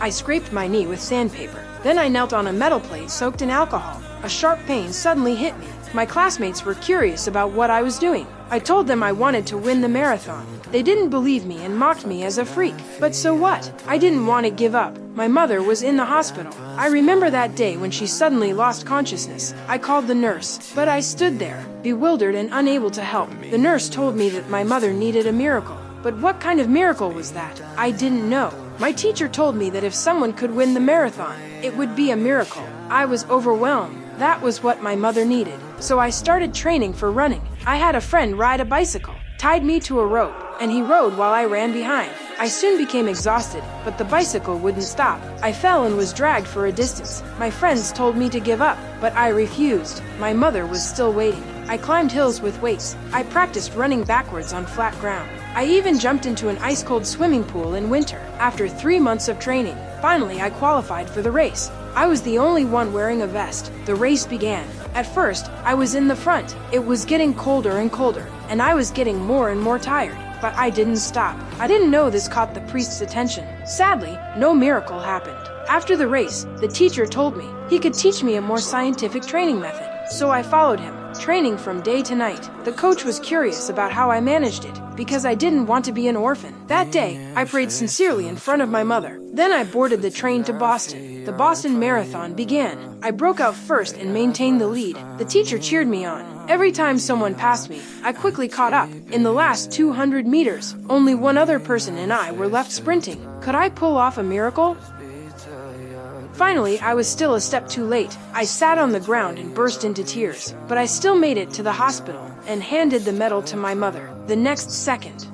I scraped my knee with sandpaper. Then I knelt on a metal plate soaked in alcohol. A sharp pain suddenly hit me. My classmates were curious about what I was doing. I told them I wanted to win the marathon. They didn't believe me and mocked me as a freak. But so what? I didn't want to give up. My mother was in the hospital. I remember that day when she suddenly lost consciousness. I called the nurse, but I stood there, bewildered and unable to help. The nurse told me that my mother needed a miracle. But what kind of miracle was that? I didn't know. My teacher told me that if someone could win the marathon, it would be a miracle. I was overwhelmed. That was what my mother needed. So I started training for running. I had a friend ride a bicycle, tied me to a rope, and he rode while I ran behind. I soon became exhausted, but the bicycle wouldn't stop. I fell and was dragged for a distance. My friends told me to give up, but I refused. My mother was still waiting. I climbed hills with weights. I practiced running backwards on flat ground. I even jumped into an ice-cold swimming pool in winter. After 3 months of training, finally I qualified for the race. I was the only one wearing a vest. The race began. At first, I was in the front. It was getting colder and colder, and I was getting more and more tired. But I didn't stop. I didn't know this caught the priest's attention. Sadly, no miracle happened. After the race, the teacher told me he could teach me a more scientific training method. So I followed him, training from day to night. The coach was curious about how I managed it, because I didn't want to be an orphan. That day, I prayed sincerely in front of my mother. Then I boarded the train to Boston. The Boston Marathon began. I broke out first and maintained the lead. The teacher cheered me on. Every time someone passed me, I quickly caught up. In the last 200 meters, only one other person and I were left sprinting. Could I pull off a miracle? Finally, I was still a step too late. I sat on the ground and burst into tears. But I still made it to the hospital and handed the medal to my mother. The next second,